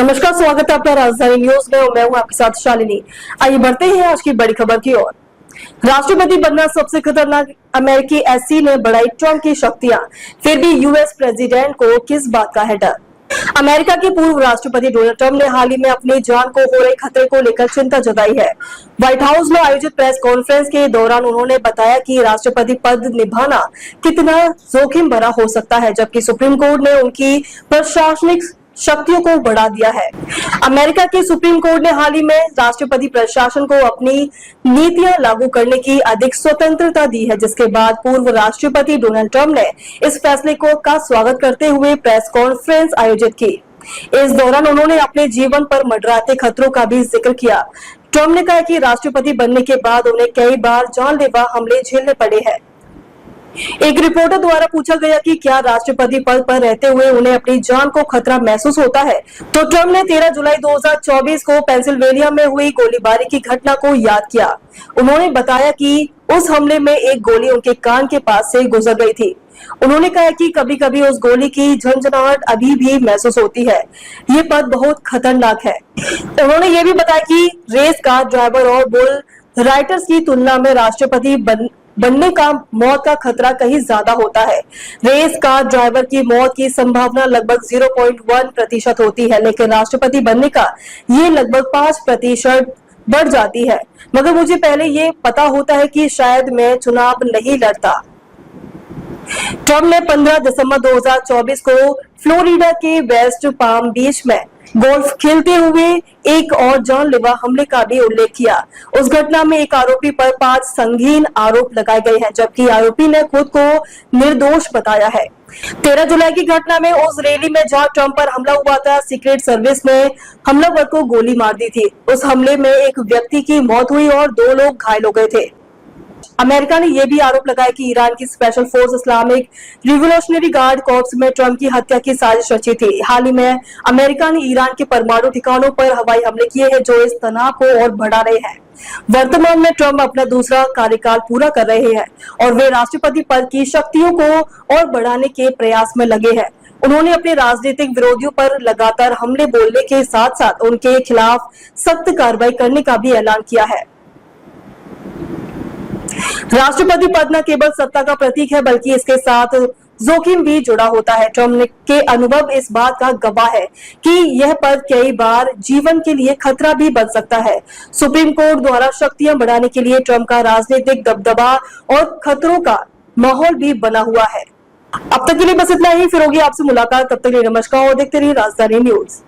नमस्कार, स्वागत है आपका राजधानी न्यूज में और मैं हूं आपके साथ शालिनी। आइए बढ़ते हैं आज की बड़ी खबर की ओर। राष्ट्रपति बनना सबसे खतरनाक, अमेरिकी एससी ने बढ़ाई ट्रंप की शक्तियां, फिर भी यूएस प्रेसिडेंट को किस बात का है डर। अमेरिका के पूर्व राष्ट्रपति डोनाल्ड ट्रंप ने हाल ही में अपनी जान को हो रहे खतरे को लेकर चिंता जताई है। व्हाइट हाउस में आयोजित प्रेस कॉन्फ्रेंस के दौरान उन्होंने बताया कि राष्ट्रपति पद निभाना कितना जोखिम भरा हो सकता है, जबकि सुप्रीम कोर्ट ने उनकी प्रशासनिक शक्तियों को बढ़ा दिया है। अमेरिका के सुप्रीम कोर्ट ने हाल ही में राष्ट्रपति प्रशासन को अपनी नीतियां लागू करने की अधिक स्वतंत्रता दी है, जिसके बाद पूर्व राष्ट्रपति डोनाल्ड ट्रंप ने इस फैसले का स्वागत करते हुए प्रेस कॉन्फ्रेंस आयोजित की। इस दौरान उन्होंने अपने जीवन पर मंडराते खतरों का भी जिक्र किया। ट्रंप ने कहा कि राष्ट्रपति बनने के बाद उन्हें कई बार जानलेवा हमले झेलने पड़े हैं। एक रिपोर्टर द्वारा पूछा गया कि क्या राष्ट्रपति पद पर रहते हुए उन्हें अपनी जान को खतरा महसूस होता है, तो ट्रंप ने 13 जुलाई 2024 को पेंसिल्वेनिया में हुई गोलीबारी की घटना को याद किया। उन्होंने बताया कि उस हमले में एक गोली उनके कान के पास से गुजर गई थी। उन्होंने कहा कि कभी-कभी उस गोली की झंझनाहट अभी भी महसूस होती है। ये पद बहुत खतरनाक है। उन्होंने ये भी बताया कि रेस कार ड्राइवर और बुल राइटर्स की तुलना में राष्ट्रपति बनने का मौत का खतरा कहीं ज्यादा होता है। रेस कार ड्राइवर की मौत की संभावना लगभग 0.1% होती है, लेकिन राष्ट्रपति बनने का ये लगभग 5% बढ़ जाती है। मगर मुझे पहले ये पता होता है कि शायद मैं चुनाव नहीं लड़ता। ट्रंप ने 15 दिसंबर 2024 को फ्लोरिडा के वेस्ट पाम बीच में गोल्फ खेलते हुए एक और जानलेवा हमले का भी उल्लेख किया। उस घटना में एक आरोपी पर 5 संगीन आरोप लगाए गए हैं, जबकि आरोपी ने खुद को निर्दोष बताया है। 13 जुलाई की घटना में उस रैली में जहां ट्रंप पर हमला हुआ था, सीक्रेट सर्विस ने हमलावर को गोली मार दी थी। उस हमले में एक व्यक्ति की मौत हुई और 2 लोग घायल हो गए थे। अमेरिका ने यह भी आरोप लगाया कि ईरान की special force Islamic revolutionary guard corps में ट्रंप की हत्या की साजिश रची थी। हाल ही में अमेरिका ने ईरान के परमाणु ठिकानों पर हवाई हमले किए हैं, जो इस तनाव को और बढ़ा रहे हैं। वर्तमान में ट्रंप अपना दूसरा कार्यकाल पूरा कर रहे हैं और वे राष्ट्रपति पद की शक्तियों को और बढ़ाने के प्रयास में लगे हैं। उन्होंने अपने राजनीतिक विरोधियों पर लगातार हमले बोलने के साथ साथ उनके खिलाफ सख्त कार्रवाई करने का भी ऐलान किया है। राष्ट्रपति पद न केवल सत्ता का प्रतीक है, बल्कि इसके साथ जोखिम भी जुड़ा होता है। ट्रंप के अनुभव इस बात का गवाह है कि यह पद कई बार जीवन के लिए खतरा भी बन सकता है। सुप्रीम कोर्ट द्वारा शक्तियां बढ़ाने के लिए ट्रंप का राजनीतिक दबदबा और खतरों का माहौल भी बना हुआ है। अब तक के लिए बस इतना ही। फिर होगी आपसे मुलाकात, तब तक के लिए नमस्कार और देखते रहिए राजधानी न्यूज।